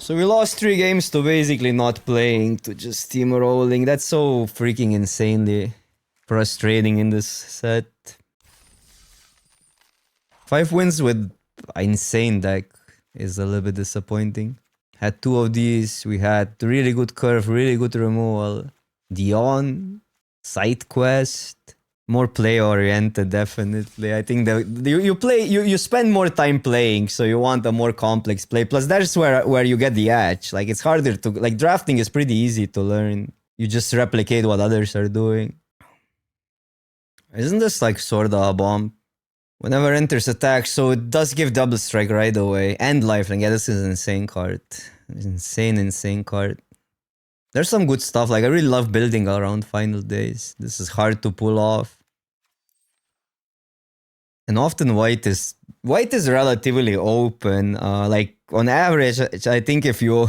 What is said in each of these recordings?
So we lost 3 games to basically not playing, to just steamrolling. That's so freaking insanely frustrating in this set. 5 wins with insane deck is a little bit disappointing. Had 2 of these. We had really good curve, really good removal. Dion, side quest. More play oriented, definitely. I think that you spend more time playing, so you want a more complex play. Plus, that's where you get the edge. Like, it's harder to, like, drafting is pretty easy to learn. You just replicate what others are doing. Isn't this like sorta a bomb? Whenever enters attack, so it does give double strike right away and lifelink. Yeah, this is an insane card. Insane card. There's some good stuff. Like, I really love building around Final Days. This is hard to pull off. And often white is relatively open. Like, on average, I think if you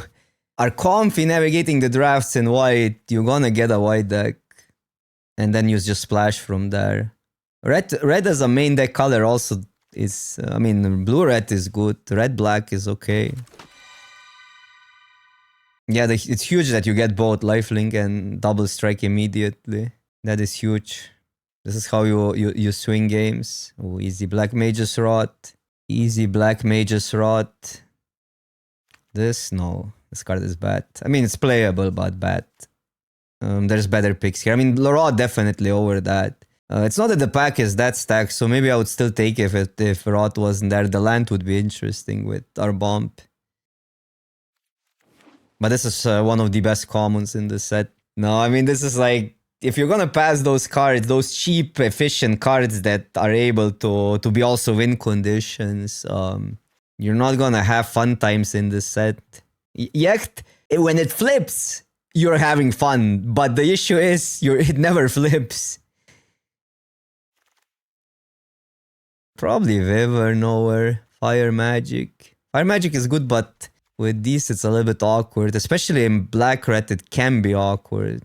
are comfy navigating the drafts in white, you're gonna get a white deck. And then you just splash from there. Red as a main deck color also is... I mean, blue-red is good. Red-black is okay. Yeah, it's huge that you get both lifelink and double strike immediately. That is huge. This is how you swing games. Oh, easy Black Mage's Rot. Easy Black Mage's Rot. This? No. This card is bad. I mean, it's playable, but bad. There's better picks here. I mean, Rot definitely over that. It's not that the pack is that stacked, so maybe I would still take it if Rot wasn't there. The land would be interesting with our bump. But this is one of the best commons in the set. No, I mean, this is like... If you're gonna pass those cards, those cheap, efficient cards that are able to be also win conditions, you're not gonna have fun times in this set. Yet, when it flips, you're having fun. But the issue is, it never flips. Probably Weaver, Nowhere, Fire Magic. Fire Magic is good, but with these it's a little bit awkward. Especially in Black-Red, it can be awkward.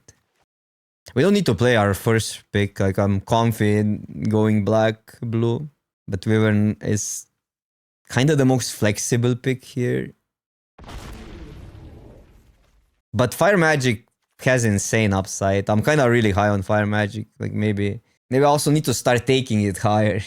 We don't need to play our first pick. Like, I'm comfy in going black-blue. But Weaver is kind of the most flexible pick here. But Fire Magic has insane upside. I'm kind of really high on Fire Magic. Like, maybe I also need to start taking it higher.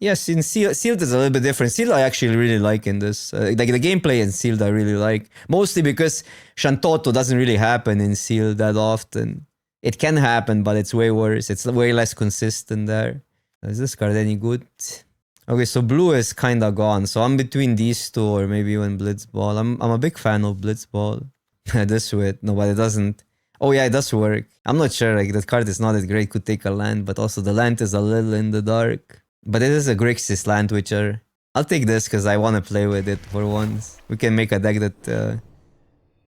Yes, in Sealed is a little bit different. Sealed I actually really like in this. Like, the gameplay in Sealed I really like. Mostly because Shantoto doesn't really happen in Sealed that often. It can happen, but it's way worse. It's way less consistent there. Is this card any good? Okay, so blue is kind of gone. So I'm between these two or maybe even Blitzball. I'm a big fan of Blitzball. This with... No, but it doesn't... Oh yeah, it does work. I'm not sure. Like, that card is not that great. Could take a land, but also the land is a little in the dark. But it is a Grixis Land Witcher. I'll take this because I want to play with it for once. We can make a deck that...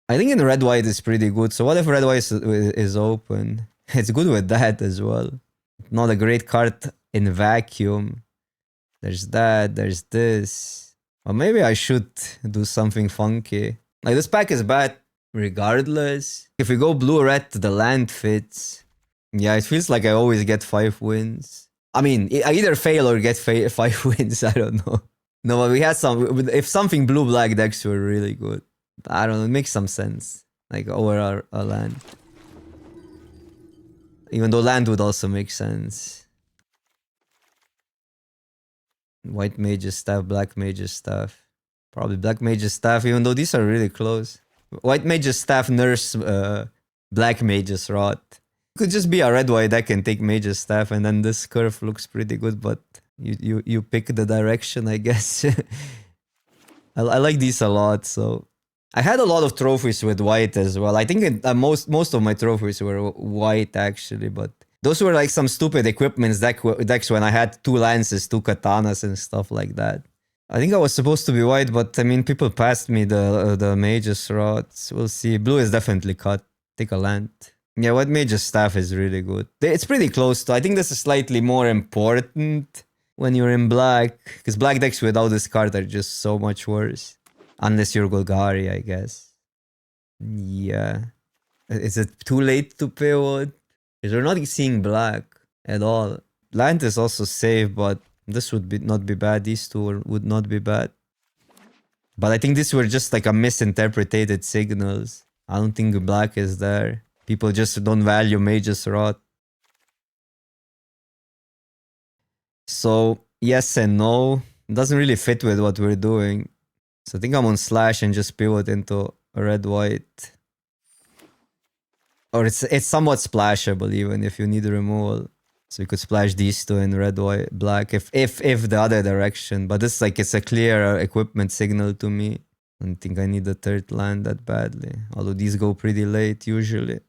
I think in red-white is pretty good. So what if red-white is open? It's good with that as well. Not a great card in vacuum. There's that, there's this. Or maybe I should do something funky. Like, this pack is bad regardless. If we go blue-red, the land fits. Yeah, it feels like I always get 5 wins. I mean, I either fail or get 5 wins. I don't know. No, but we had some... If something blue-black decks were really good. I don't know, it makes some sense. Like, over our land. Even though land would also make sense. White Mage's Staff, Black Mage's Staff. Probably Black Mage's Staff, even though these are really close. White Mage's Staff, Nurse, Black Mage's Rot. It could just be a red-white deck and take Mage's Staff, and then this curve looks pretty good, but you pick the direction, I guess. I like these a lot, so... I had a lot of trophies with white as well. I think most of my trophies were white actually, but those were like some stupid equipments decks when I had 2 lances, 2 katanas and stuff like that. I think I was supposed to be white, but I mean, people passed me the Mage's Rods. We'll see. Blue is definitely cut. Take a land. Yeah, White Mage's Staff is really good. It's pretty close to... I think this is slightly more important when you're in black, because black decks without this card are just so much worse. Unless you're Golgari, I guess. Yeah. Is it too late to pivot? Because we're not seeing black at all. Land is also safe, but this would not be bad. These two would not be bad. But I think these were just like a misinterpreted signals. I don't think black is there. People just don't value Mage's Rot. So yes and no. It doesn't really fit with what we're doing. So I think I'm on slash and just pivot into a red-white. Or it's somewhat splashable even if you need removal. So you could splash these two in red, white, black if the other direction. But this like it's a clear equipment signal to me. I don't think I need a third land that badly. Although these go pretty late usually.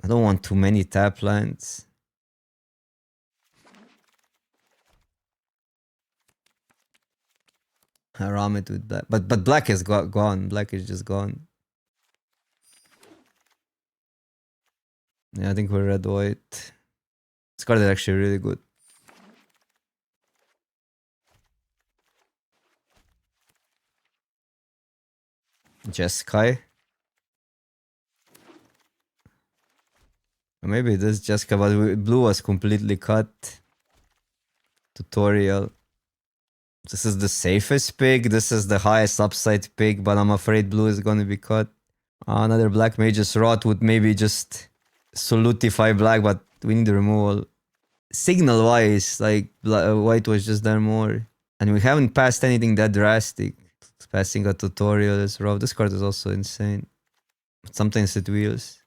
I don't want too many tap lands. I ram it with that. But black is gone. Black is just gone. Yeah, I think we're red white. This card is actually really good. Jeskai. Maybe this Jeskai, but blue was completely cut. Tutorial. This is the safest pick. This is the highest upside pick, but I'm afraid blue is gonna be cut. Another black Mage's Rot would maybe just solutify black, but we need the removal. Signal wise, like white was just there more. And we haven't passed anything that drastic. Passing a tutorial is rough. This card is also insane. But sometimes it wheels.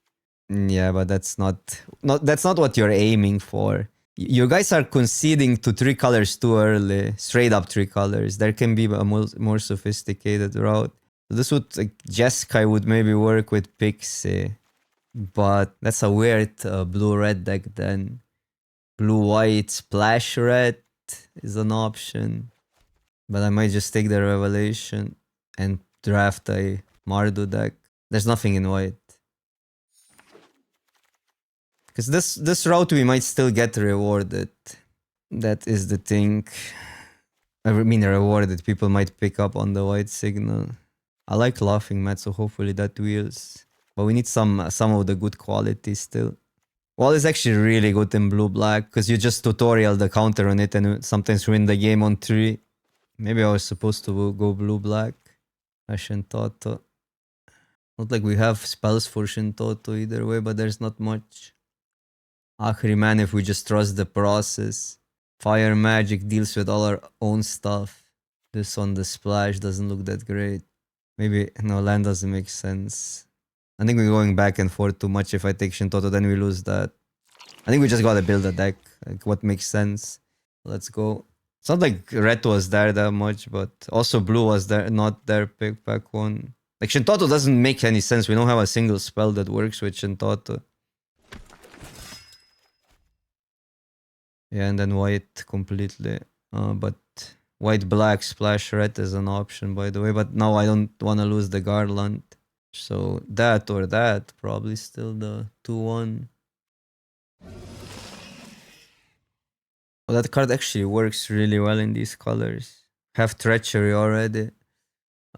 Yeah, but that's not what you're aiming for. You guys are conceding to 3 colors too early. Straight up 3 colors. There can be a more sophisticated route. This would, like, Jeskai would maybe work with Pixie. But that's a weird blue-red deck then. Blue-white splash red is an option. But I might just take the Revelation and draft a Mardu deck. There's nothing in white. Because this route we might still get rewarded. That is the thing. I mean rewarded. People might pick up on the white signal. I like Laughing Mat, so hopefully that wheels. But we need some of the good quality still. Wall is actually really good in blue-black because you just tutorial the counter on it and sometimes win the game on 3. Maybe I was supposed to go blue-black. Shintoto. Not like we have spells for Shintoto either way, but there's not much. Ahriman if we just trust the process. Fire Magic deals with all our own stuff. This on the splash doesn't look that great. Maybe, no, land doesn't make sense. I think we're going back and forth too much. If I take Shintoto, then we lose that. I think we just gotta build a deck. Like, what makes sense. Let's go. It's not like red was there that much, but also blue was there, not there pick back one. Like, Shintoto doesn't make any sense. We don't have a single spell that works with Shintoto. Yeah, and then white completely. But white-black splash red is an option, by the way. But now I don't want to lose the Garland. So that or that, probably still the 2-1. Oh, that card actually works really well in these colors. Have Treachery already.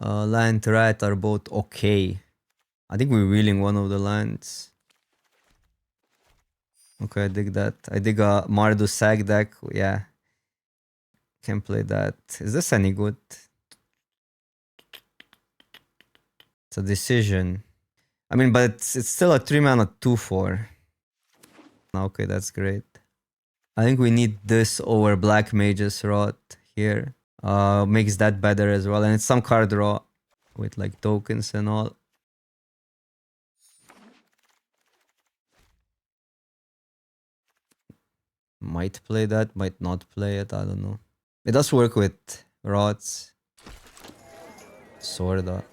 Land Rat are both okay. I think we're wheeling one of the lands. Okay, I dig that. I dig a Mardu Sag deck. Yeah. Can play that. Is this any good? It's a decision. I mean, but it's still a 3-mana 2-4. Okay, that's great. I think we need this over Black Mage's Rot here. Makes that better as well. And it's some card draw with like tokens and all. Might play that, might not play it, I don't know. It does work with rods. Sorta.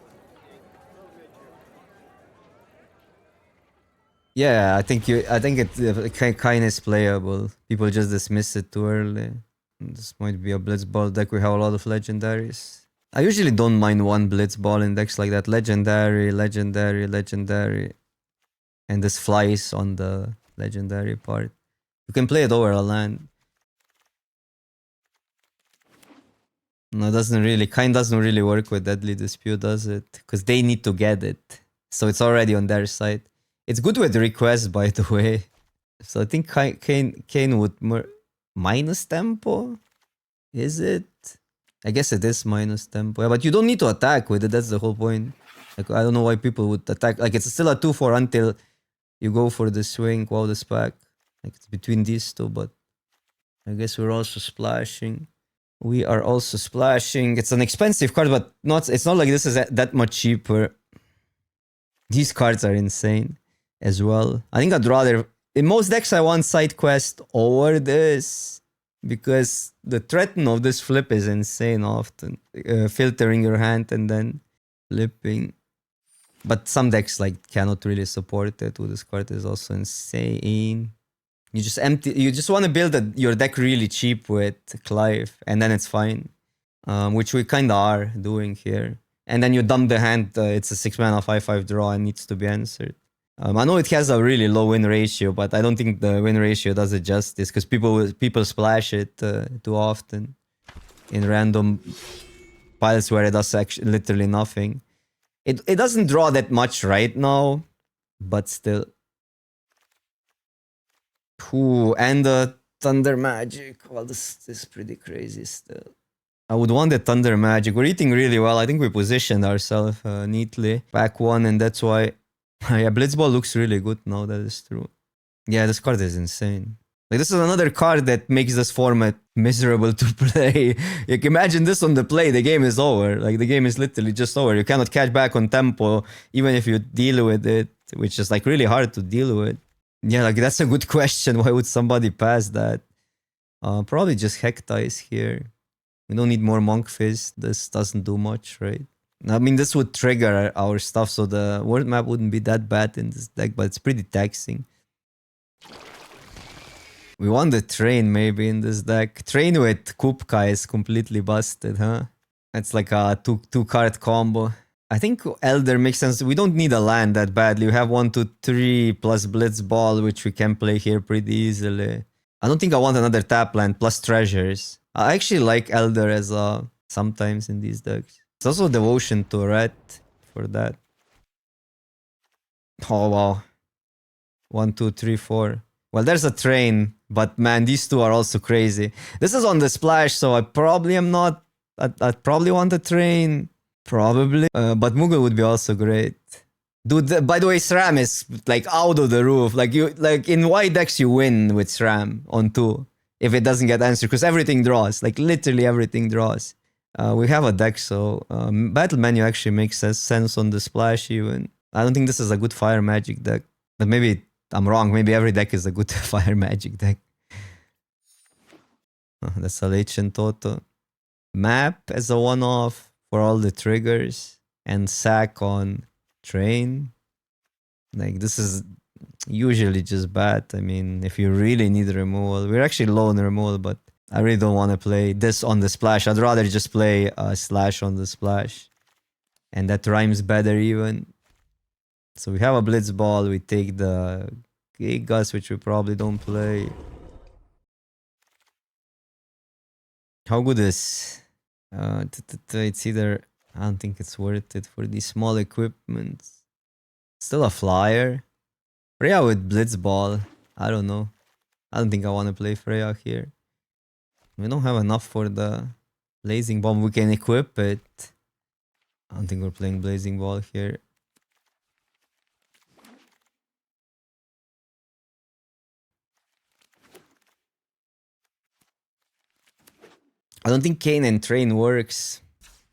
Yeah, I think it kind is playable. People just dismiss it too early. This might be a Blitzball deck. We have a lot of legendaries. I usually don't mind one Blitzball in decks like that. Legendary, legendary, legendary. And this flies on the legendary part. You can play it over a land. No, it doesn't really work with Deadly Dispute, does it? Because they need to get it. So it's already on their side. It's good with request, by the way. So I think Kane would minus tempo. Is it? I guess it is minus tempo. Yeah, but you don't need to attack with it. That's the whole point. Like, I don't know why people would attack. Like, it's still a 2-4 until you go for the swing. Wow, this pack. Like, it's between these two, but I guess we're also splashing. We are also splashing. It's an expensive card, but not. It's not like this is that much cheaper. These cards are insane as well. I think I'd rather... In most decks, I want side quest over this. Because the threaten of this flip is insane often. Filtering your hand and then flipping. But some decks like cannot really support it. With this card is also insane. You just you just want to build your deck really cheap with Clive, and then it's fine. Which we kinda are doing here. And then you dump the hand, it's a 6-mana 5/5 draw and needs to be answered. I know it has a really low win ratio, but I don't think the win ratio does it justice because people splash it too often in random piles where it does actually literally nothing. It doesn't draw that much right now, but still. Ooh, and the Thunder Magic. Well, this is pretty crazy still. I would want the Thunder Magic. We're eating really well. I think we positioned ourselves neatly. Back one, and that's why... yeah, Blitzball looks really good now, that is true. Yeah, this card is insane. Like, this is another card that makes this format miserable to play. Like, imagine this on the play, the game is over. Like, the game is literally just over. You cannot catch back on tempo, even if you deal with it, which is, like, really hard to deal with. Yeah, like, that's a good question. Why would somebody pass that? Probably just Heck Dice here. We don't need more Monk Fist. This doesn't do much, right? I mean, this would trigger our stuff, so the word map wouldn't be that bad in this deck, but it's pretty taxing. We want the Train maybe in this deck. Train with Kupka is completely busted, huh? It's like a two card combo. I think Elder makes sense. We don't need a land that badly. We have 1, 2, 3 plus Blitzball, which we can play here pretty easily. I don't think I want another tap land plus treasures. I actually like Elder as sometimes in these decks. It's also Devotion to Red for that. Oh wow. 1, 2, 3, 4. Well, there's a Train, but man, these two are also crazy. This is on the splash, so I probably am not... I'd probably want a Train. Probably. But Moogle would be also great. Dude, by the way, SRAM is like out of the roof. Like in white decks you win with SRAM on 2. If it doesn't get answered, because everything draws. Like literally everything draws. We have a deck, so Battle Menu actually makes sense on the splash even. I don't think this is a good Fire Magic deck. But maybe I'm wrong. Maybe every deck is a good Fire Magic deck. Oh, that's a Ancient Toto. Map as a one-off for all the triggers. And sack on Train. Like, this is usually just bad. I mean, if you really need removal. We're actually low on removal, but I really don't want to play this on the splash. I'd rather just play a Slash on the splash. And that rhymes better even. So we have a Blitzball. We take the Gigas, which we probably don't play. How good is... it's either... I don't think it's worth it for these small equipments. Still a flyer. Freya with Blitzball. I don't know. I don't think I want to play Freya here. We don't have enough for the Blazing Bomb. We can equip it. I don't think we're playing Blazing Ball here. I don't think Kane and Train works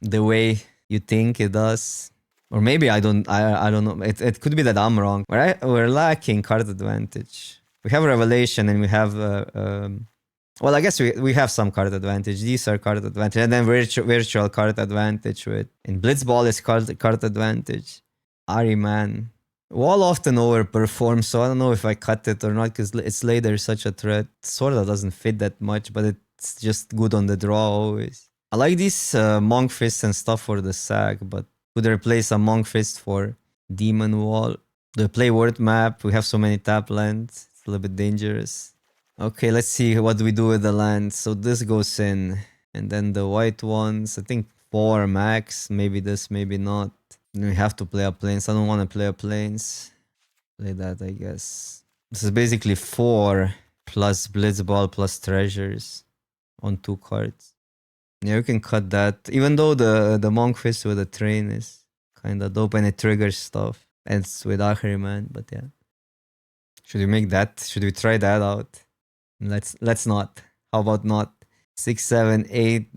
the way you think it does. Or maybe I don't know. It could be that I'm wrong. We're lacking card advantage. We have Revelation and we have... well, I guess we have some card advantage. These are card advantage. And then virtual card advantage with... And Blitzball is card advantage. Ahriman. Wall often overperforms, so I don't know if I cut it or not because its later is such a threat. Sorta doesn't fit that much, but it's just good on the draw always. I like these Monk Fists and stuff for the sack, but could I replace a Monk Fist for Demon Wall? Do I play Word Map? We have so many tap lands. It's a little bit dangerous. Okay, let's see what we do with the land. So this goes in. And then the white ones, I think 4 max. Maybe this, maybe not. We have to play a plains. I don't want to play a plains. Play that, I guess. This is basically 4 plus Blitzball plus treasures on 2 cards. Yeah, you can cut that. Even though the Monk Fist with the train is kind of dope and it triggers stuff. And it's with Ahriman, but yeah. Should we make that? Should we try that out? Let's not. How about not? 6, 7, 8,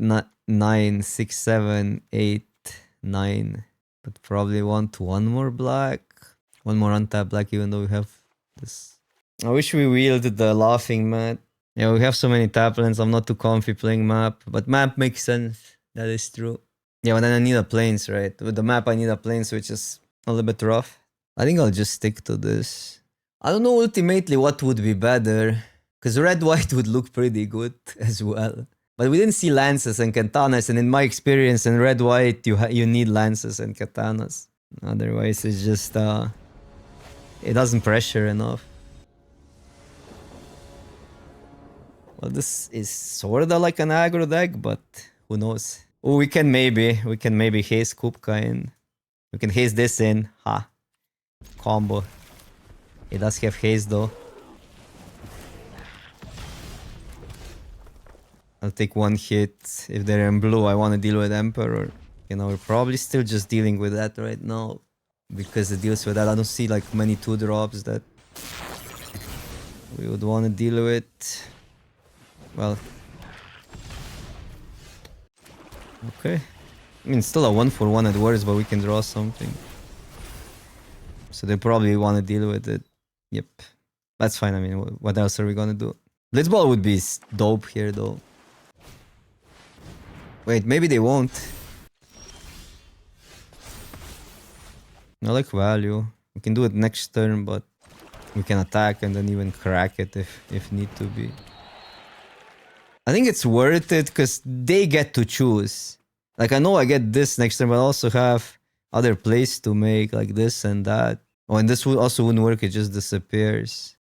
9, 6, 7, 8, 9. But probably want one more black. One more untap black, even though we have this. I wish we wielded the laughing mat. Yeah, we have so many tap lands. I'm not too comfy playing map, but map makes sense. That is true. Yeah, but then I need a plains, right? With the map, I need a plains, which is a little bit rough. I think I'll just stick to this. I don't know ultimately what would be better, because red-white would look pretty good as well. But we didn't see lances and katanas, and in my experience in red-white, you need lances and katanas. Otherwise, it's just it doesn't pressure enough. Well, this is sorta like an aggro deck, but who knows? Oh, we can maybe haze Kupka in. We can haze this in. Ha. Combo. It does have haze though. I'll take one hit. If they're in blue, I want to deal with Emperor. You know, we're probably still just dealing with that right now. Because it deals with that. I don't see like many 2-drops that we would want to deal with. Well. Okay. I mean, still a 1-for-1 at worst, but we can draw something. So they probably want to deal with it. Yep. That's fine. I mean, what else are we gonna do? Blitzball would be dope here, though. Wait, maybe they won't. I like value. We can do it next turn, but we can attack and then even crack it if need to be. I think it's worth it because they get to choose. Like, I know I get this next turn, but I also have other plays to make, like this and that. Oh, and this also wouldn't work, it just disappears.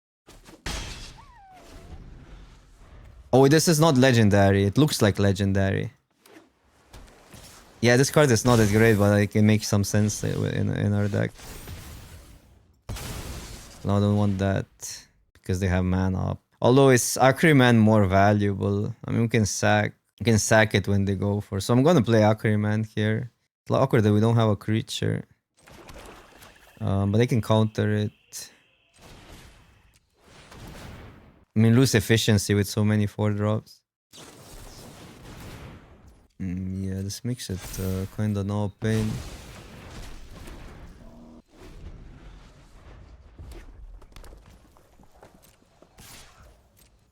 Oh, this is not legendary. It looks like legendary. Yeah, this card is not that great, but it can make some sense in our deck. No, I don't want that because they have mana up. Although is Acryman more valuable? I mean, we can sack it when they go for. So I'm gonna play Acryman here. It's awkward that we don't have a creature, but they can counter it. I mean, lose efficiency with so many 4-drops. Yeah, this makes it kinda no pain.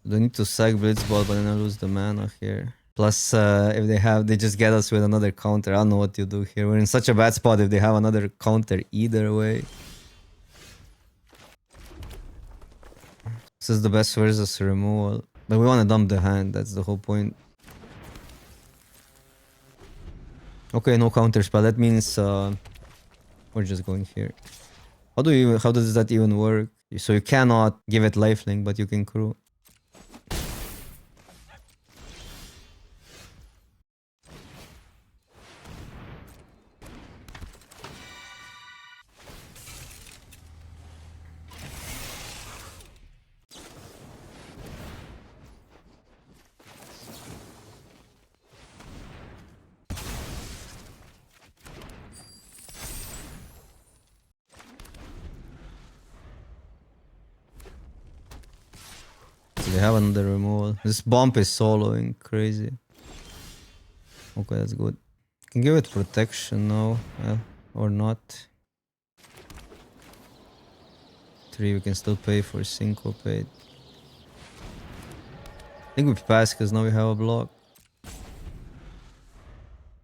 They need to sack Blitzball, but then I lose the mana here. Plus, if they just get us with another counter. I don't know what you do here. We're in such a bad spot if they have another counter either way. This is the best versus removal. But we want to dump the hand, that's the whole point. Okay, no counter spell. That means we're just going here. How does that even work? So you cannot give it lifelink, but you can crew. They have another removal. This bump is soloing crazy. Okay, that's good. Can give it protection now, or not. 3, we can still pay for syncopate. I think we pass because now we have a block.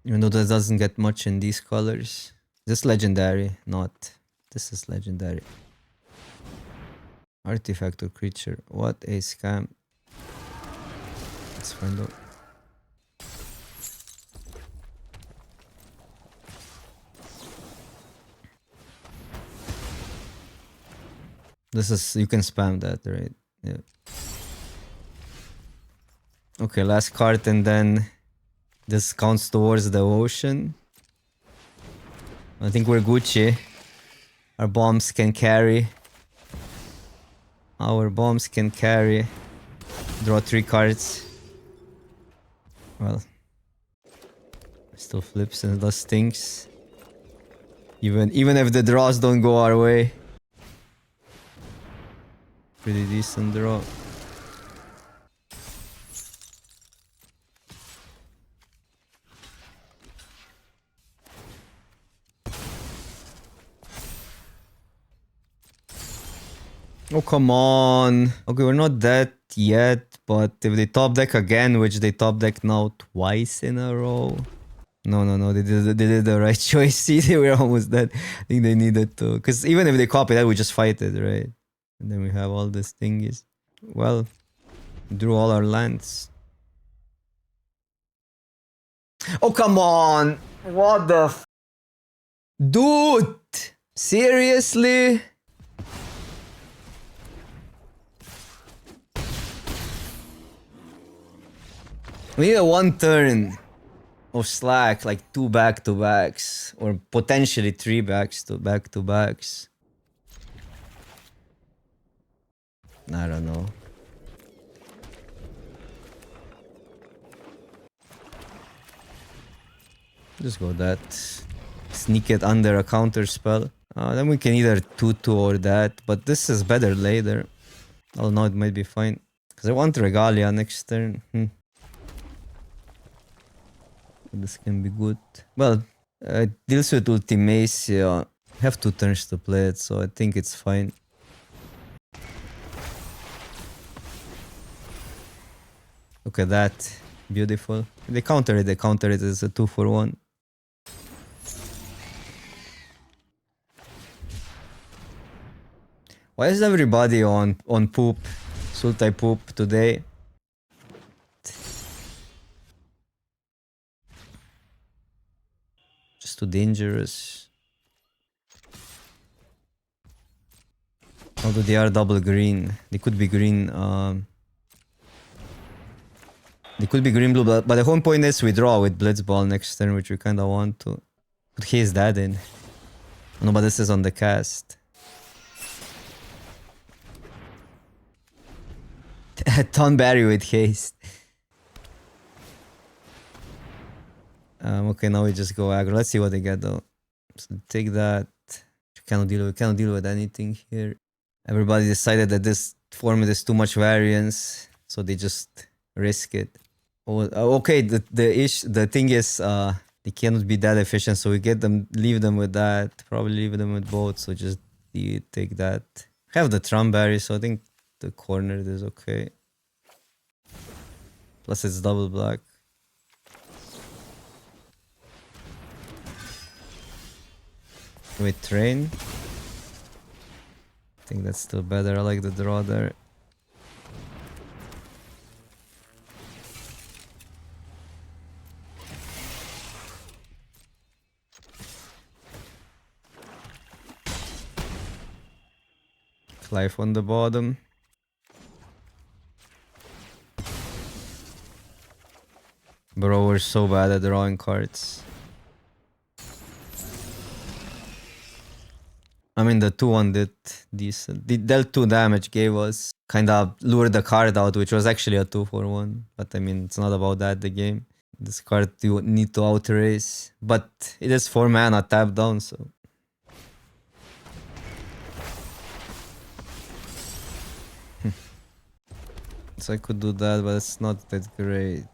Even though that doesn't get much in these colors. This legendary, not. This is legendary. Artifact or creature. What a scam. Let's find out. This is, you can spam that, right? Yeah. Okay, last card and then this counts towards the ocean. I think we're Gucci. Our bombs can carry. Our bombs can carry. Draw 3 cards. Well, Still flips and does things. Even if the draws don't go our way. Pretty decent draw. Oh, come on. Okay, we're not dead yet, but if they top deck again, which they top deck now twice in a row. No, they did the right choice. See, they were almost dead. I think they needed to. Because even if they copy that, we just fight it, right? And then we have all these thingies. Well, drew all our lands. Oh, come on. What the f... Dude! Seriously? We need a one turn of slack, like 2 back-to-backs, or potentially 3 back-to-backs. I don't know. Just go that. Sneak it under a counter spell. Then we can either 2-2 or that, but this is better later. Oh no, it might be fine. Because I want Regalia next turn. This can be good. Well, it deals with Ultimacia. I have 2 turns to play it, so I think it's fine. Look at that. Beautiful. They counter it as a 2-for-1. Why is everybody on poop? Sultai poop today? Just too dangerous. Although they are double green. They could be green. They could be green blue, but the whole point is we draw with Blitzball next turn, which we kind of want to. Put haste that in. No, but this is on the cast. Tonberry with haste. Okay, now we just go aggro. Let's see what they get though. So take that. Cannot deal with anything here. Everybody decided that this format is too much variance, so they just risk it. Oh, okay. The thing is, they cannot be that efficient, so we leave them with that. Probably leave them with both. So just take that. Have the Trumberry, so I think the corner is okay. Plus it's double black. With train. I think that's still better. I like the draw there. Life on the bottom. Bro, we're so bad at drawing cards. I mean, the 2-1 did decent. The dealt 2 damage, gave us kinda lured the card out, which was actually a 2-for-1. But I mean, it's not about that, the game. This card you need to outrace. But it is 4 mana tap down, so. So I could do that, but it's not that great.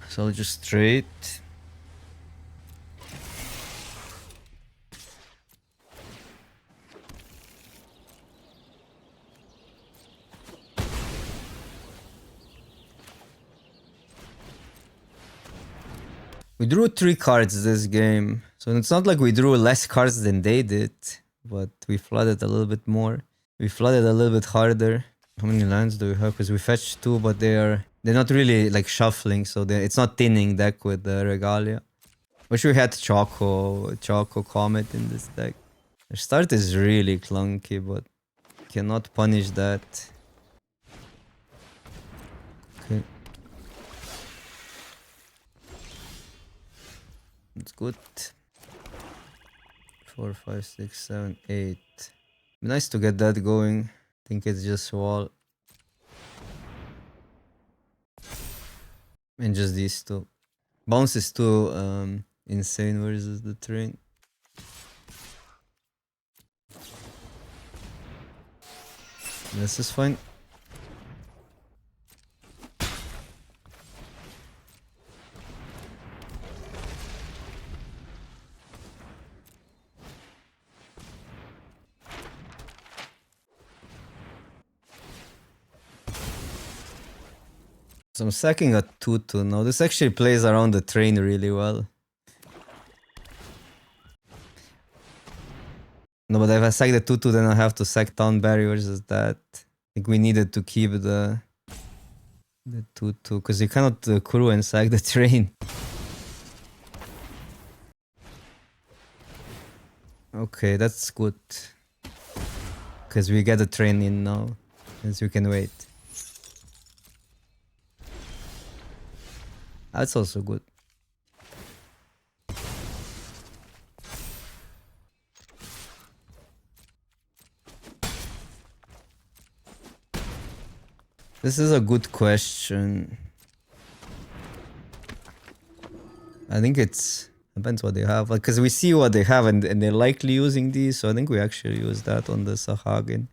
So I'll just trade. We drew 3 cards this game, so it's not like we drew less cards than they did, but we flooded a little bit more. We flooded a little bit harder. How many lands do we have? Because we fetched 2, but they're not really like shuffling, so it's not thinning deck with the Regalia. Wish we had Choco Comet in this deck. The start is really clunky, but cannot punish that. Okay. It's good. 4, 5, 6, 7, 8. Be nice to get that going. I think it's just wall. And just these 2. Bounce is too insane versus the train. This is fine. So I'm sacking a 2-2 now. This actually plays around the train really well. No, but if I sack the 2-2, then I have to sack town barriers as that. I think we needed to keep the 2-2, because you cannot crew and sack the train. Okay, that's good. Because we get the train in now, as you can wait. That's also good. This is a good question. I think it's depends what they have. Like, because we see what they have and they're likely using these, so I think we actually use that on the Sahagin.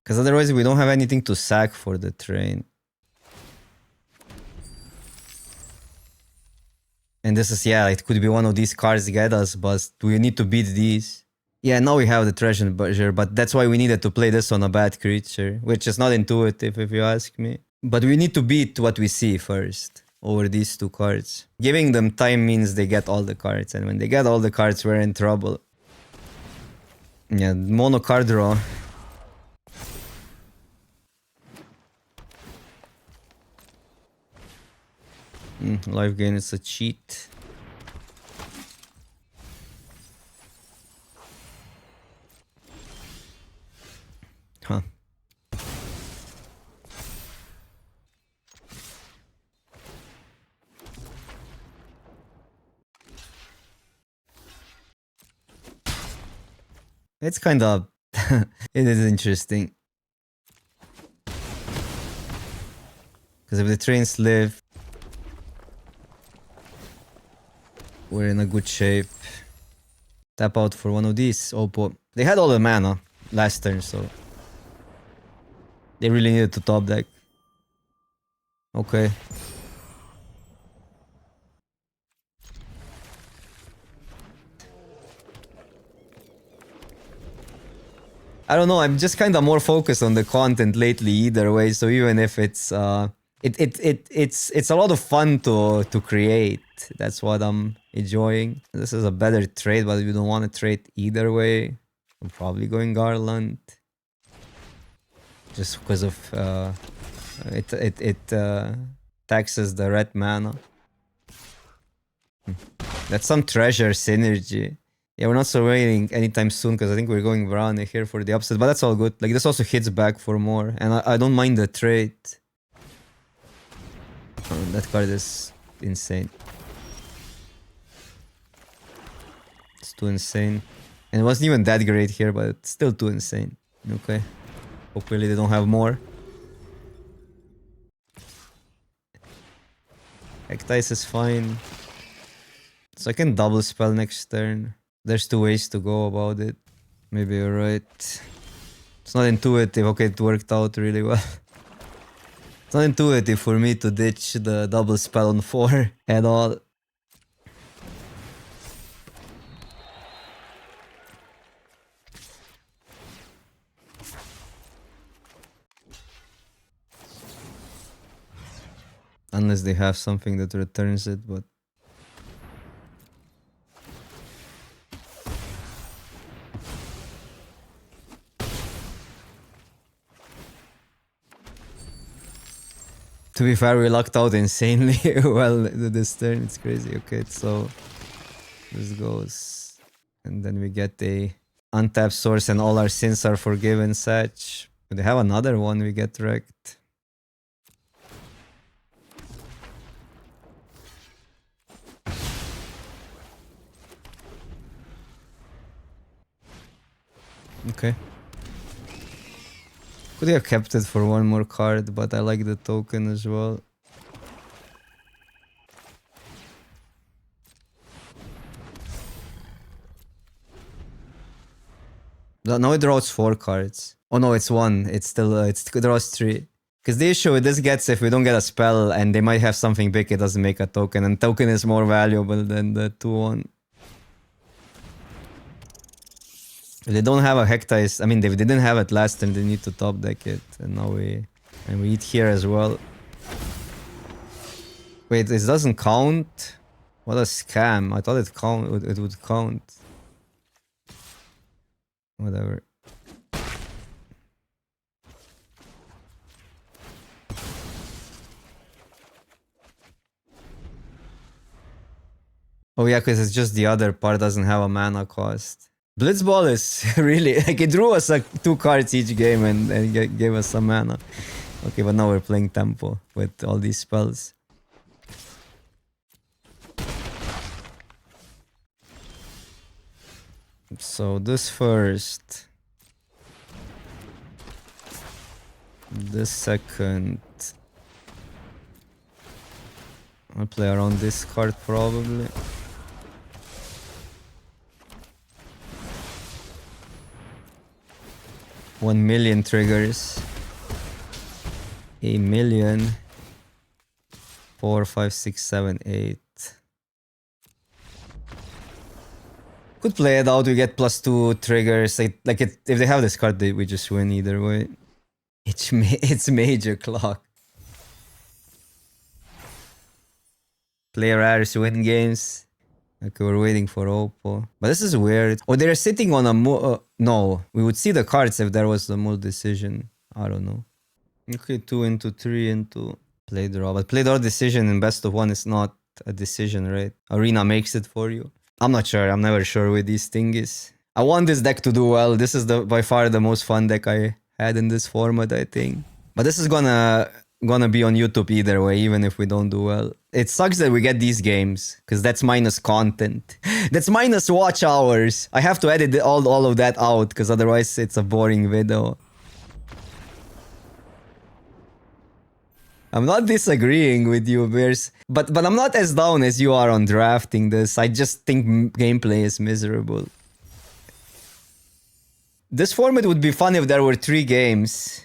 Because otherwise we don't have anything to sack for the train. And this is, yeah, it could be one of these cards get us, but we need to beat these. Yeah, now we have the treasure, but that's why we needed to play this on a bad creature, which is not intuitive if you ask me. But we need to beat what we see first over these two cards. Giving them time means they get all the cards, and when they get all the cards, we're in trouble. Yeah, mono card draw. Life gain is a cheat. Huh. It's kind of... it is interesting. Because if the trains live, we're in a good shape. Tap out for one of these. Oppo. They had all the mana last turn, so they really needed to top deck. Okay. I don't know, I'm just kind of more focused on the content lately either way, so even if it's it's a lot of fun to create. That's what I'm enjoying. This is a better trade, but we don't want to trade either way. I'm probably going Garland. Just because of it taxes the red mana. That's some treasure synergy. Yeah, we're not surveying anytime soon because I think we're going brown here for the upset, but that's all good. Like, this also hits back for more, and I don't mind the trade. Oh, that card is insane. It's too insane. And it wasn't even that great here, but it's still too insane. Okay. Hopefully they don't have more. Ectice is fine. So I can double spell next turn. There's two ways to go about it. Maybe you're right. It's not intuitive. Okay, it worked out really well. It's not intuitive for me to ditch the double spell on 4 at all. Unless they have something that returns it, but... To be fair, we lucked out insanely well this turn. It's crazy. Okay, so this goes, and then we get a untapped source, and all our sins are forgiven. Such, but they have another one. We get wrecked. Okay. Could have kept it for one more card, but I like the token as well. Now it draws 4 cards. Oh no, it's 1. It's still, it draws 3. Because the issue with this gets, if we don't get a spell and they might have something big, it doesn't make a token. And token is more valuable than the 2-1. If they don't have a Hectice, I mean, they didn't have it last time, they need to top deck it. And now we eat here as well. Wait, this doesn't count? What a scam. I thought it would count. Whatever. Oh yeah, because it's just the other part doesn't have a mana cost. Blitzball is really, like, it drew us like 2 cards each game and gave us some mana. Okay, but now we're playing tempo with all these spells. So this first. This second. I'll play around this card probably. One million triggers. A million. 4, 5, 6, 7, 8. Could play it out. We get +2 triggers. Like if they have this card, we just win either way. It's major clock. Play rares, win games. Okay, we're waiting for Oppo. But this is weird. Oh, they're sitting on a no, we would see the cards if there was a mul decision. I don't know. Okay, 2 into 3 into play draw. But play draw decision in best of 1 is not a decision, right? Arena makes it for you. I'm not sure. I'm never sure with these things. I want this deck to do well. This is by far the most fun deck I had in this format, I think. But this is gonna be on YouTube either way, even if we don't do well. It sucks that we get these games, because that's minus content. That's minus watch hours. I have to edit all of that out, because otherwise it's a boring video. I'm not disagreeing with you, Bears, but I'm not as down as you are on drafting this. I just think gameplay is miserable. This format would be fun if there were 3 games.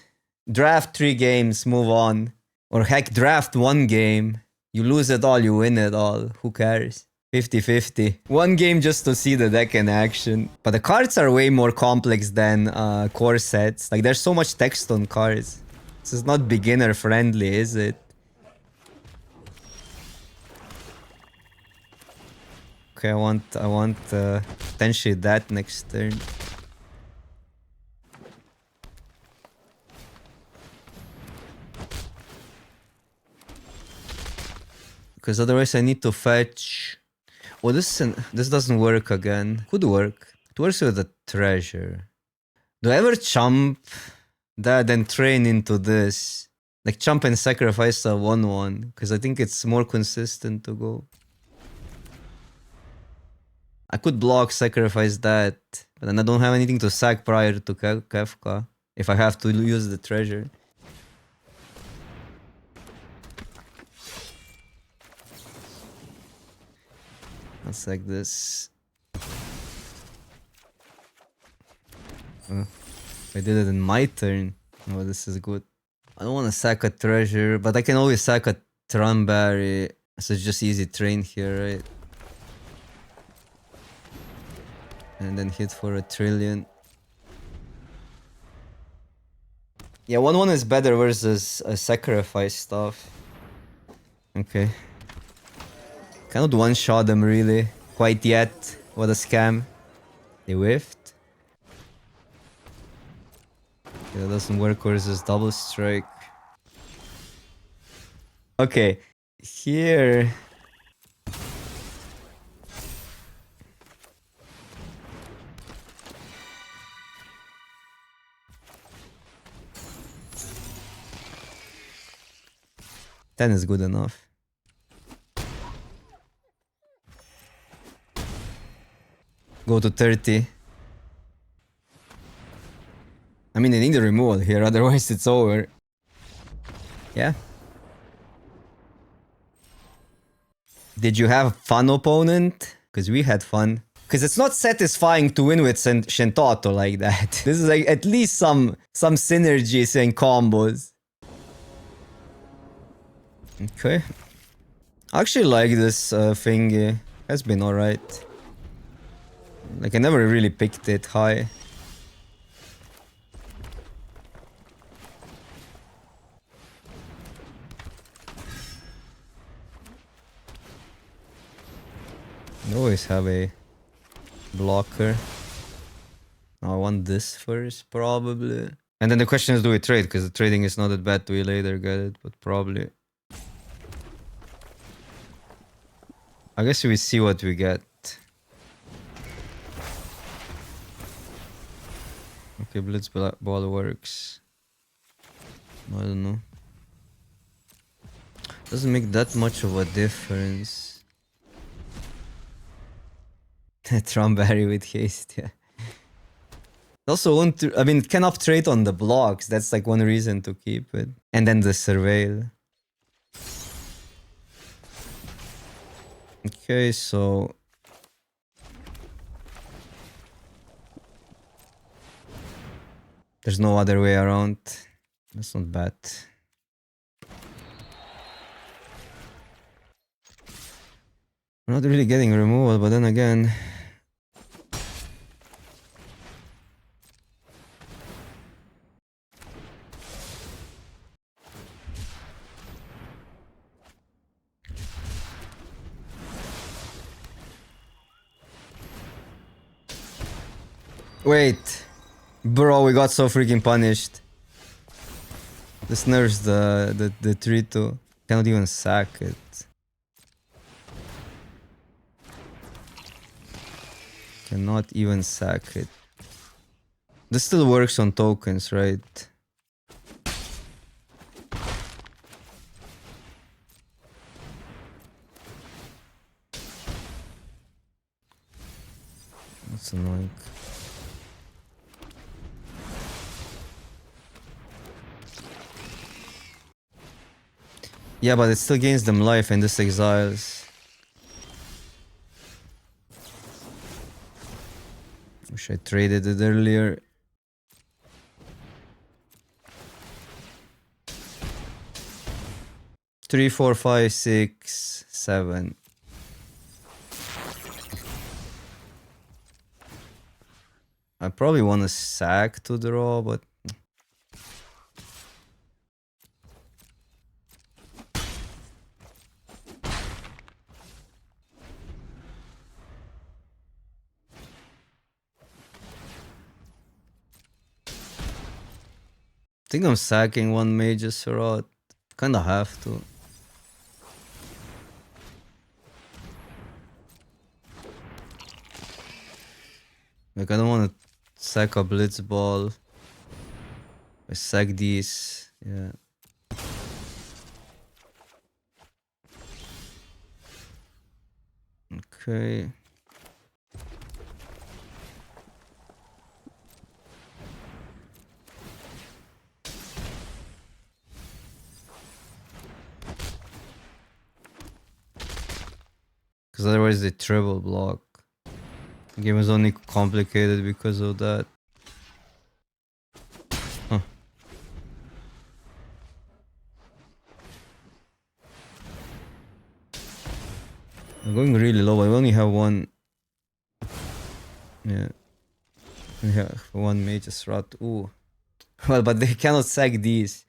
Draft 3 games, move on. Or heck, draft 1 game. You lose it all, you win it all. Who cares? 50-50. 1 game just to see the deck in action. But the cards are way more complex than core sets. Like, there's so much text on cards. This is not beginner friendly, is it? Okay, I want potentially that next turn. Because otherwise I need to fetch. Oh, this doesn't work again. Could work. It works with a treasure. Do I ever chump that and train into this? Like chump and sacrifice a 1-1. Because I think it's more consistent to go. I could block, sacrifice that. But then I don't have anything to sack prior to Kefka. If I have to use the treasure. It's like this. I did it in my turn. Oh, this is good. I don't want to sack a treasure, but I can always sack a Tramberry. So it's just easy train here, right? And then hit for a trillion. Yeah, 1-1 is better versus a sacrifice stuff. Okay. Cannot one-shot them really quite yet. What a scam. They whiffed. Yeah, that doesn't work versus double strike. Okay, here. Ten is good enough. Go to 30. I I mean, they need a removal here, otherwise it's over. Yeah. Did you have fun, opponent? Because we had fun. Because it's not satisfying to win with Shintato like that. This is like at least some synergies and combos. Okay. I actually like this thingy. Has been alright. Like I never really picked it high. I always have a blocker. I want this first, probably. And then the question is, do we trade? Because the trading is not that bad. Do we later get it? But probably. I guess we see what we get. Okay, Blitz Ball works. I don't know. Doesn't make that much of a difference. Trumberry with haste, yeah. Also want to, I mean, it can uptrade on the blocks. That's like one reason to keep it. And then the surveil. Okay, so there's no other way around. That's not bad. I'm not really getting removal, but then again. Wait. Bro, we got so freaking punished. This nerfs the 3-2. Cannot even sack it. Cannot even sack it. This still works on tokens, right? That's annoying. Yeah, but it still gains them life and this exiles. Wish I traded it earlier. Three, 4, 5, 6, 7. I probably want to sack to draw, but I think I'm sacking one Major Surratt. Kinda have to. Like I don't want to sack a Blitz Ball. I sack these. Yeah. Okay. Because otherwise they triple block. The game is only complicated because of that. Huh. I'm going really low. I only have one. Yeah. I have one Major Surratt. Ooh. Well, but they cannot sack these.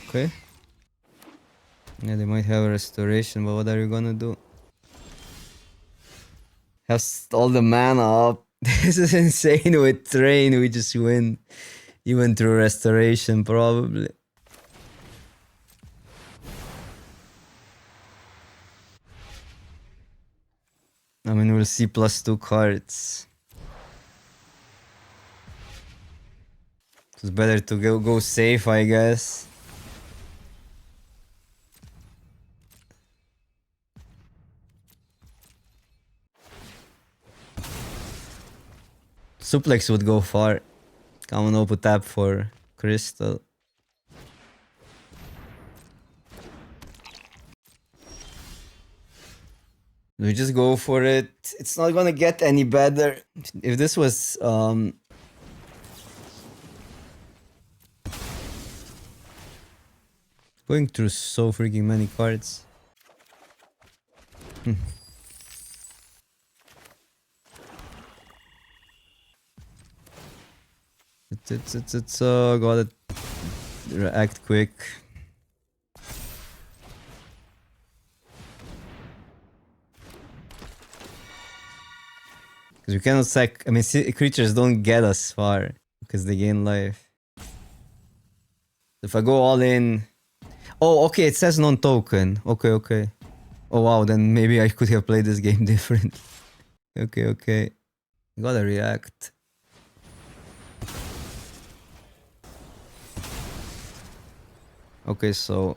Okay. Yeah, they might have a restoration, but what are you gonna do? Have all the mana up. This is insane. With Train, we just win. Even through restoration, probably. I mean, we'll see +2 cards. It's better to go safe, I guess. Suplex would go far. Common open tap for Crystal. We just go for it. It's not gonna get any better. If this was going through so freaking many cards. It's gotta react quick. Because we cannot sack. I mean, creatures don't get us far because they gain life. If I go all in. Oh, okay, it says non-token. Okay, okay. Oh wow, then maybe I could have played this game different. Okay, okay. Gotta react. Okay, so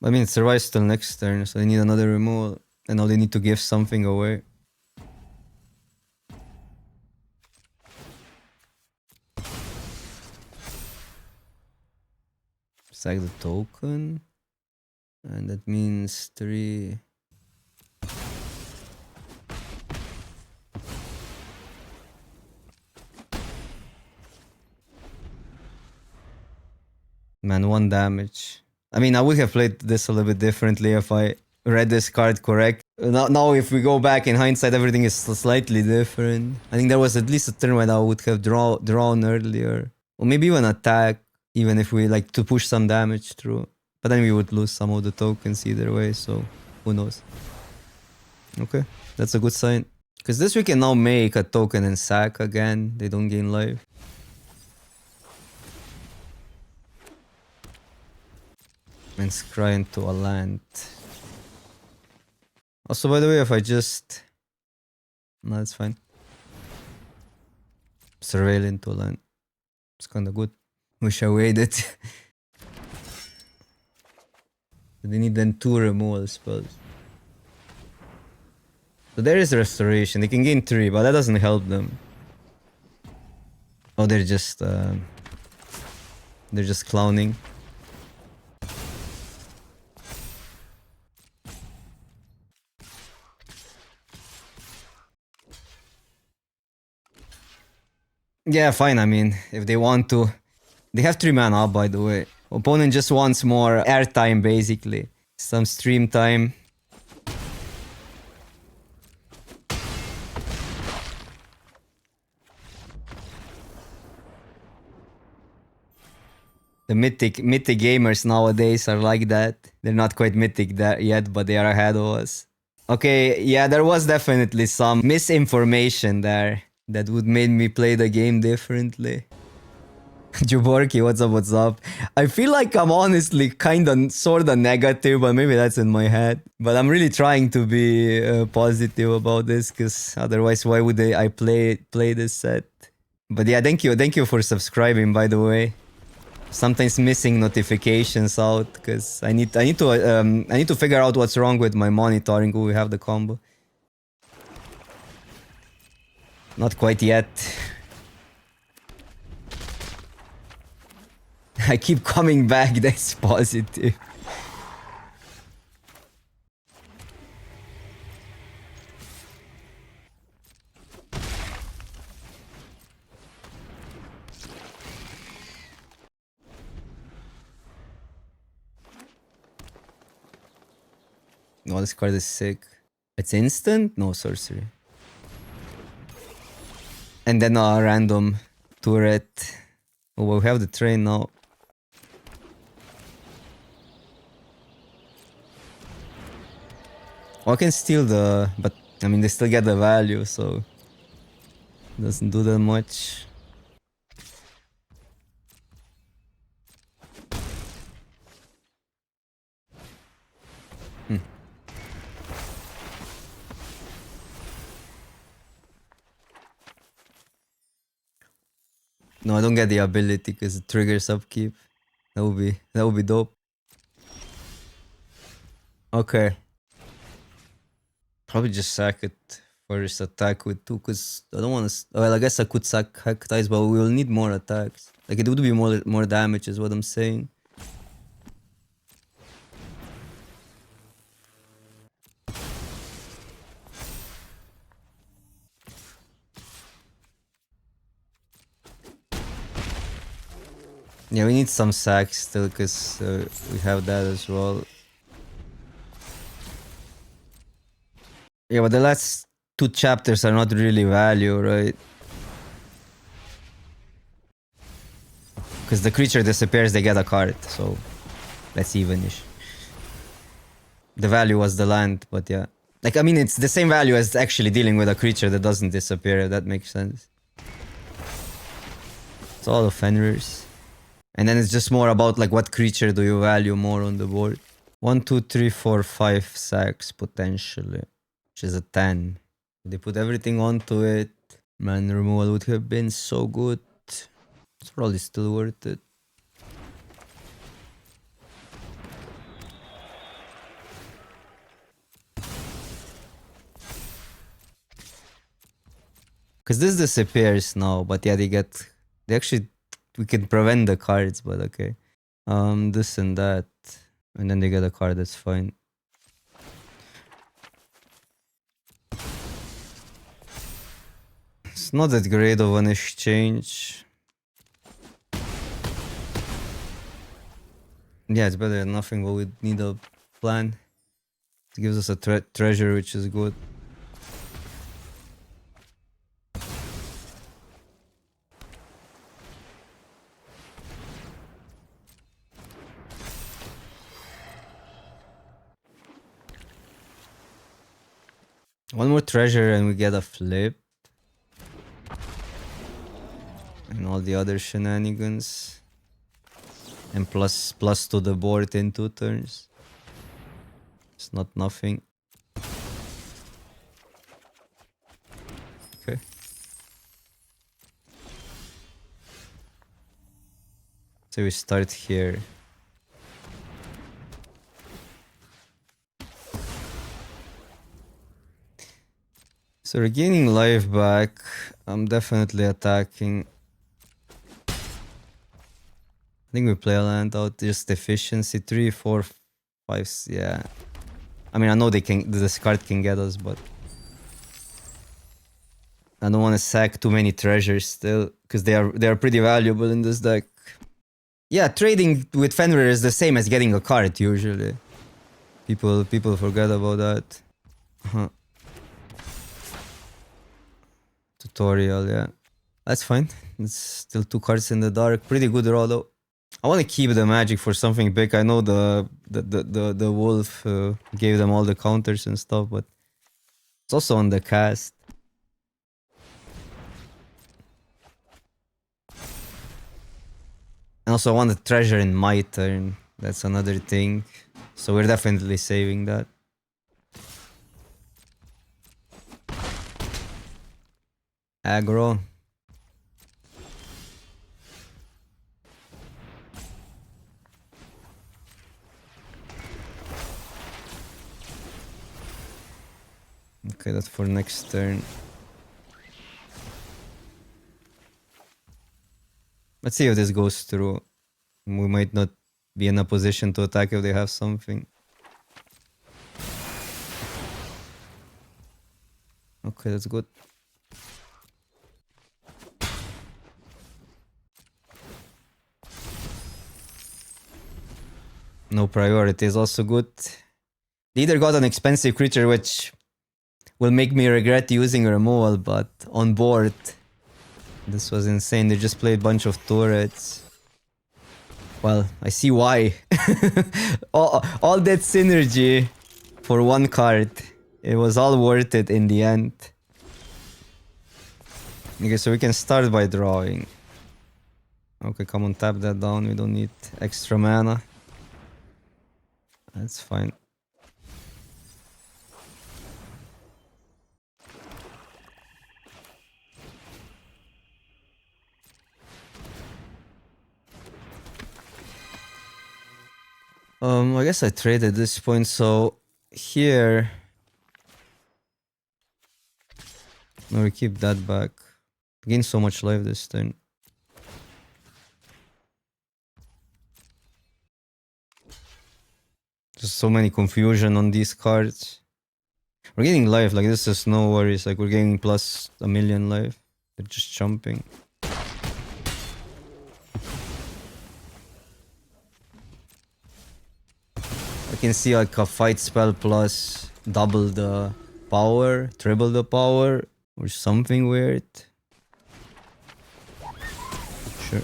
I mean, it survives till next turn, so they need another removal. And now they need to give something away. Sack the token. And that means 3. Man, 1 damage. I mean, I would have played this a little bit differently if I read this card correct. Now, if we go back in hindsight, everything is slightly different. I think there was at least a turn when I would have drawn earlier. Or maybe even attack, even if we like to push some damage through. But then we would lose some of the tokens either way, so who knows. Okay, that's a good sign. Because this we can now make a token and sack again. They don't gain life. And scry into a land. Also, by the way, if I just... No, that's fine. Surveil into a land. It's kinda good. Wish I waited. They need then 2 removal spells. So there is restoration. They can gain 3, but that doesn't help them. Oh, they're just clowning. Yeah, fine. I mean, if they want to, they have 3 mana up, by the way. Opponent just wants more airtime, basically. Some stream time. The mythic gamers nowadays are like that. They're not quite mythic yet, but they are ahead of us. Okay, yeah, there was definitely some misinformation there that would make me play the game differently. Juborki, what's up, what's up? I feel like I'm honestly kinda sorta negative, but maybe that's in my head. But I'm really trying to be positive about this, because otherwise why would I play this set? But yeah, thank you for subscribing, by the way. Sometimes missing notifications out, because I need to figure out what's wrong with my monitoring. We have the combo. Not quite yet. I keep coming back, that's positive. Oh, this card is sick. It's instant? No sorcery. And then a random turret. Oh, we have the train now. Oh, I can steal the... But, I mean, they still get the value, so... Doesn't do that much. No, I don't get the ability because it triggers upkeep. That would be dope. Okay. Probably just sack it first attack with 2 because I don't want to. Well, I guess I could sack Hack Ties, but we will need more attacks. Like it would be more damage, is what I'm saying. Yeah, we need some sacks still because we have that as well. Yeah, but the last 2 chapters are not really value, right? Because the creature disappears, they get a card, so that's evenish. The value was the land, but yeah. Like, I mean, it's the same value as actually dealing with a creature that doesn't disappear, if that makes sense. It's all offenders. And then it's just more about, like, what creature do you value more on the board. 1, 2, 3, 4, 5 sacks, potentially. Which is a 10. They put everything onto it. Man, removal would have been so good. It's probably still worth it. Because this disappears now, but yeah, they actually, we can prevent the cards, but okay. This and that, and then they get a card, that's fine. It's not that great of an exchange. Yeah, it's better than nothing, but we need a plan. It gives us a treasure, which is good. One more treasure and we get a flip. And all the other shenanigans. And plus to the board in 2 turns. It's not nothing. Okay. So we start here. So we're gaining life back. I'm definitely attacking. I think we play a land out, just efficiency. 3, 4, 5, yeah. I mean, I know this card can get us, but I don't want to sack too many treasures still, because they are pretty valuable in this deck. Yeah, trading with Fenrir is the same as getting a card usually. People forget about that. Tutorial, yeah. That's fine. It's still 2 cards in the dark. Pretty good draw though. I want to keep the magic for something big. I know the wolf gave them all the counters and stuff, but it's also on the cast. And also I want the treasure in my turn. That's another thing. So we're definitely saving that. Aggro. Okay, that's for next turn. Let's see if this goes through. We might not be in a position to attack if they have something. Okay, that's good. No priority is also good. They either got an expensive creature which will make me regret using removal, but on board, this was insane. They just played a bunch of turrets. Well, I see why. all that synergy for 1 card. It was all worth it in the end. Okay, so we can start by drawing. Okay, come on, tap that down. We don't need extra mana. That's fine. I guess I traded this point, so here... No, we keep that back. Gain so much life this turn. Just so many confusion on these cards. We're getting life, like this is no worries, like we're getting plus a million life. They're just jumping. I can see like a fight spell plus double the power, triple the power, or something weird. Sure.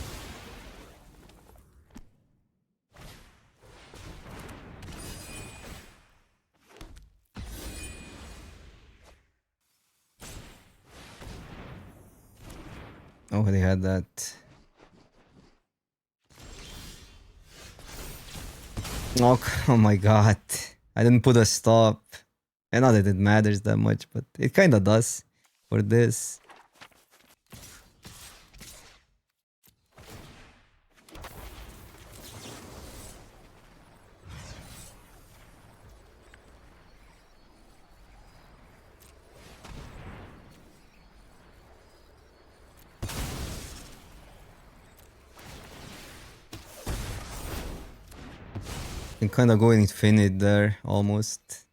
Oh, they had that. Oh my god. I didn't put a stop. I know that it matters that much, but it kinda does for this. I'm kinda going infinite there, almost.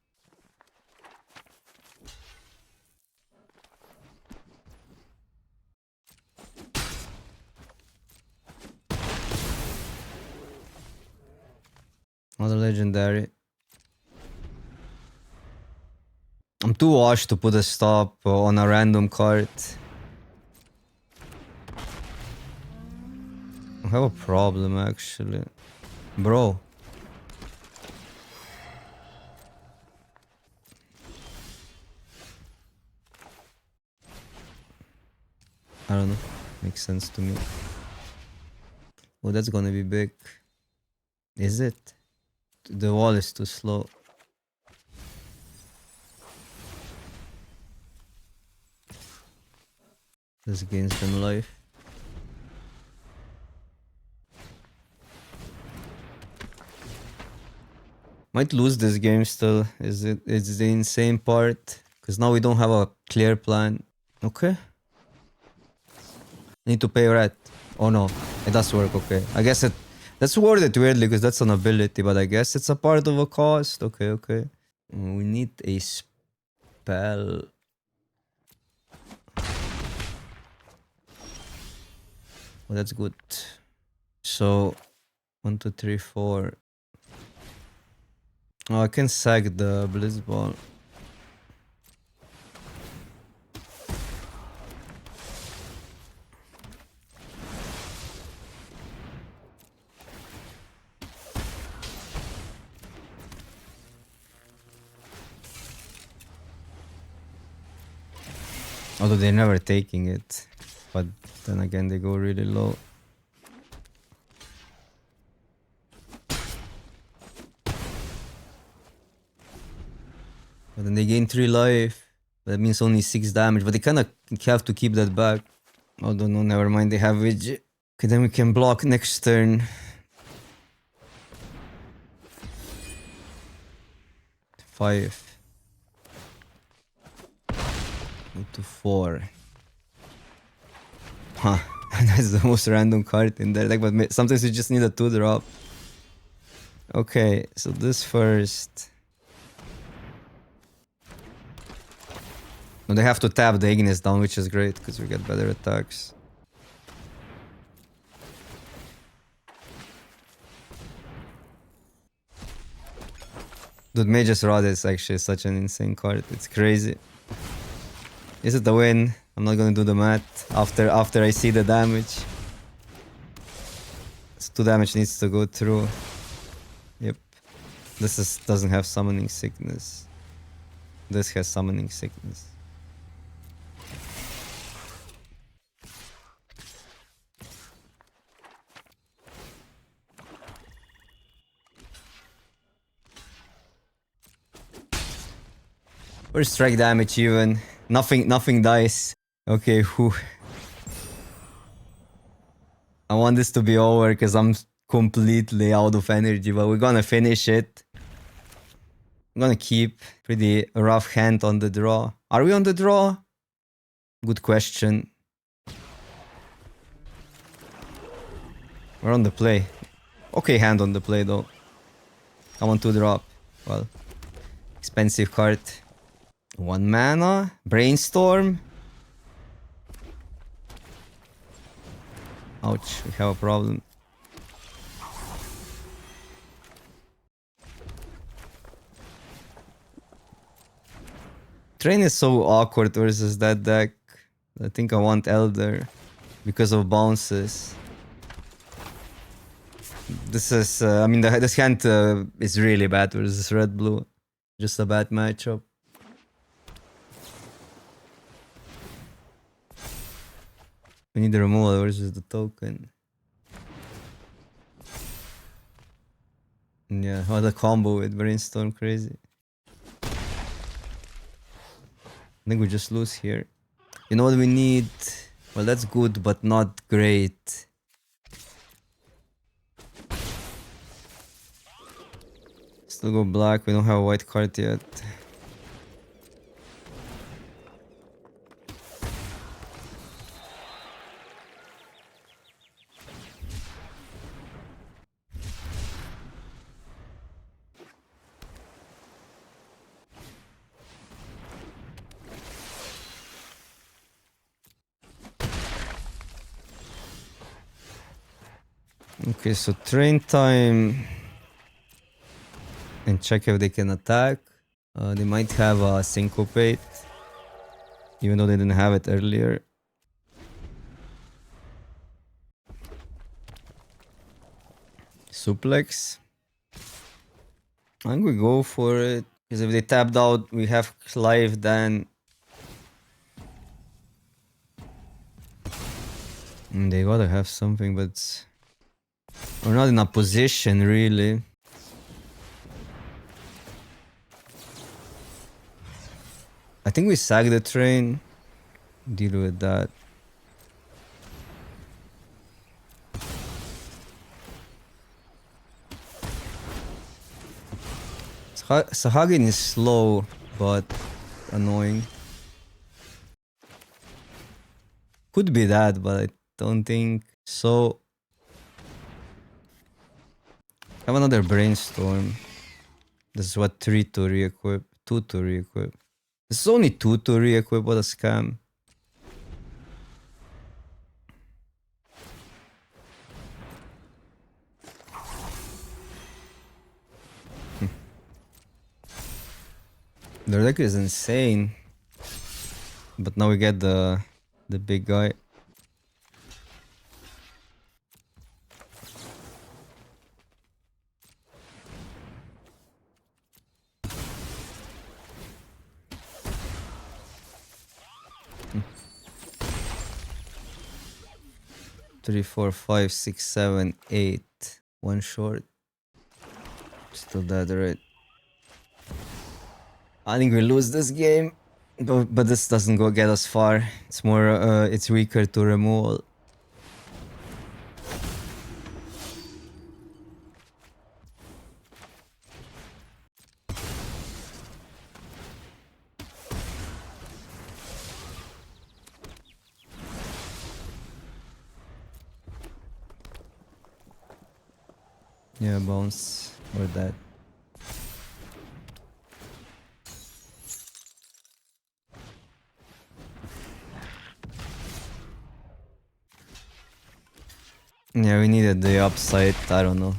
Another legendary. I'm too washed to put a stop on a random card. I have a problem actually. Bro. I don't know. Makes sense to me. Oh, that's gonna be big. Is it? The wall is too slow. This gains them life. Might lose this game still. It's the insane part. Because now we don't have a clear plan. Okay. Need to pay red. Oh no. It does work, okay. I guess it... That's worded weirdly because that's an ability, but I guess it's a part of a cost. Okay, okay. We need a spell. Oh, that's good. So, 1, 2, 3, 4. Oh, I can sack the Blitzball. Although they're never taking it. But then again, they go really low. But then they gain 3 life. That means only 6 damage. But they kind of have to keep that back. Although, no, never mind. They have Widget. Okay, then we can block next turn. 5. 2, 4. Huh. That's the most random card in there. Like, but sometimes you just need a 2-drop. Okay, so this first. No, they have to tap the Ignis down, which is great because we get better attacks. Dude, Mage's Rod is actually such an insane card. It's crazy. Is it the win? I'm not gonna do the math after I see the damage. It's 2 damage needs to go through. Yep. This doesn't have summoning sickness. This has summoning sickness. Or strike damage even. Nothing dies. Okay, whew. I want this to be over because I'm completely out of energy, but we're gonna finish it. I'm gonna keep pretty rough hand on the draw. Are we on the draw? Good question. We're on the play. Okay hand on the play though. Come on, 2 drop. Well, expensive card. 1 mana. Brainstorm. Ouch, we have a problem. Train is so awkward versus that deck. I think I want Elder because of bounces. This is, I mean, this hand is really bad versus red-blue. Just a bad matchup. We need the removal versus the token. Yeah, what a combo with Brainstorm, crazy. I think we just lose here. You know what we need? Well, that's good, but not great. Still go black, we don't have a white card yet. Okay, so train time. And check if they can attack. They might have a syncopate. Even though they didn't have it earlier. Suplex. I think we go for it. Because if they tapped out, we have Clive, then... They gotta have something, but... We're not in a position, really. I think we sack the train. Deal with that. Sahagin is slow, but annoying. Could be that, but I don't think so. Have another Brainstorm. This is what, 3 to re-equip, 2 to re-equip. This is only 2 to re-equip, what a scam. Their deck is insane. But now we get the big guy. Three, 4, 5, 6, 7, 8. 1 short. Still dead, right? I think we lose this game, but this doesn't go get us far. It's more, it's weaker to removal. Yeah, bounce or that. Yeah, we needed the upside, I don't know.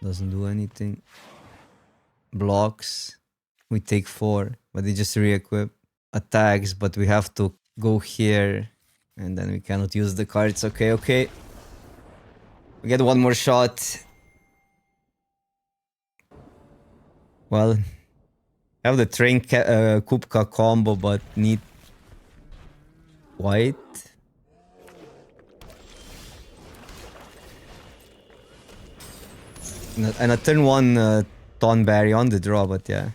Doesn't do anything. Blocks. We take 4, but they just re-equip. Attacks, but we have to go here. And then we cannot use the cards. Okay, okay. We get 1 more shot. Well, have the train Kupka combo, but need white. And a turn 1 Thornberry on the draw, but yeah.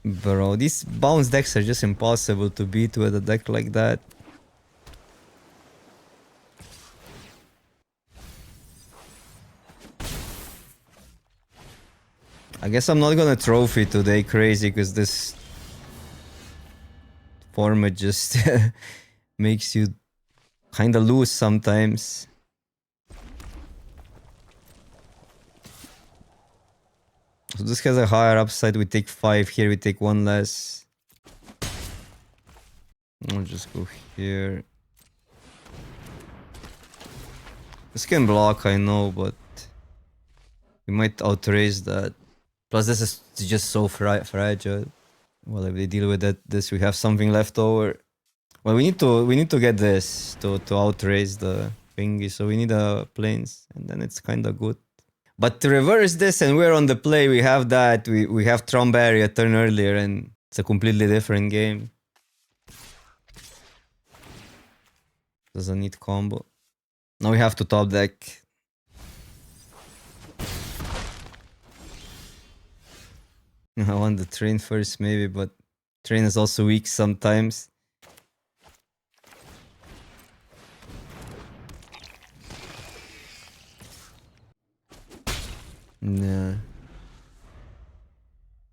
Bro, these bounce decks are just impossible to beat with a deck like that. I guess I'm not gonna trophy today crazy because this format just makes you kinda lose sometimes. So this has a higher upside, we take 5 here, we take 1 less. I'll just go here. This can block, I know, but we might outraise that. Plus this is just so fragile. Well, if they deal with this we have something left over. Well, we need to get this to outraise the thingy, so we need a planes, and then it's kinda good. But to reverse this and we're on the play, we have that, we have Tromberry a turn earlier and it's a completely different game. Doesn't need combo. Now we have to top deck. I want the train first maybe, but train is also weak sometimes. Yeah.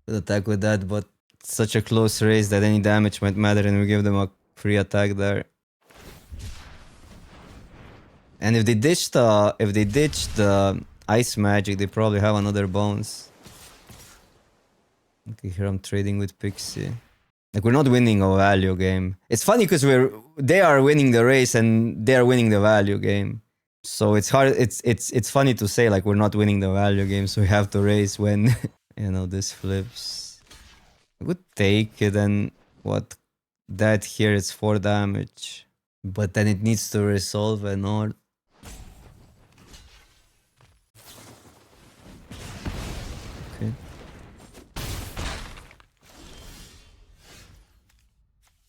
Could attack with that, but it's such a close race that any damage might matter and we give them a free attack there. And if they ditch the ice magic, they probably have another bounce. Okay, here I'm trading with Pixie. Like, we're not winning a value game. It's funny because they are winning the race and they are winning the value game. So it's hard. It's funny to say like we're not winning the value game, so we have to raise when you know this flips. I would take it, and what that here is 4 damage, but then it needs to resolve an or. Okay.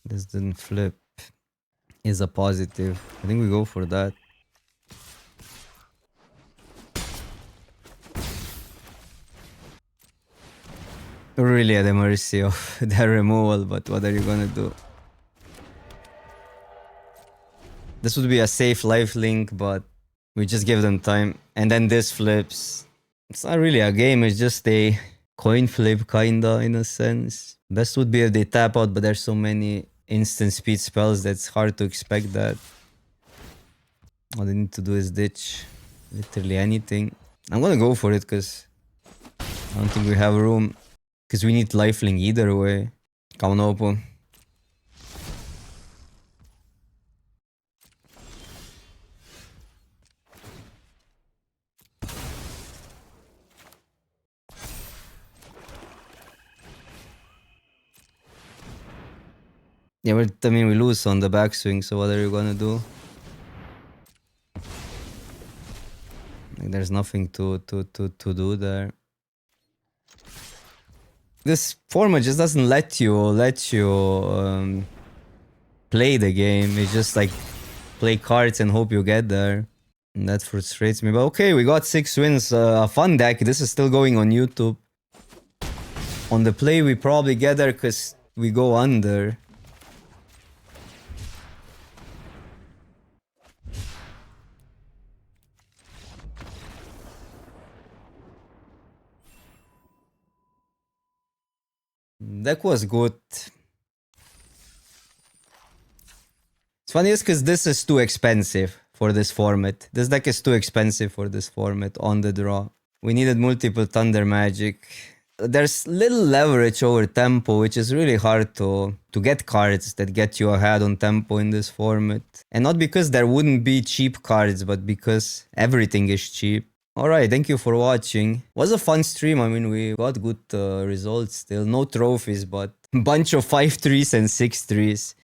This didn't flip. Is a positive. I think we go for that. Really at the mercy of their removal, but what are you gonna do? This would be a safe lifelink, but we just give them time. And then this flips. It's not really a game, it's just a coin flip kinda, in a sense. Best would be if they tap out, but there's so many instant speed spells that's hard to expect that. All they need to do is ditch literally anything. I'm gonna go for it because I don't think we have room. Because we need lifelink either way. Come on, open. Yeah, but I mean, we lose on the backswing, so what are you gonna do? Like, there's nothing to do there. This format just doesn't let you play the game. It's just like play cards and hope you get there. And that frustrates me. But okay, we got 6 wins. A fun deck. This is still going on YouTube. On the play, we probably get there because we go under. Deck was good. It's funny because this is too expensive for this format. This deck is too expensive for this format on the draw. We needed multiple Thunder Magic. There's little leverage over tempo, which is really hard to get cards that get you ahead on tempo in this format. And not because there wouldn't be cheap cards, but because everything is cheap. Alright, thank you for watching. Was a fun stream. I mean, we got good results still. No trophies, but bunch of 5-3s and 6-3s.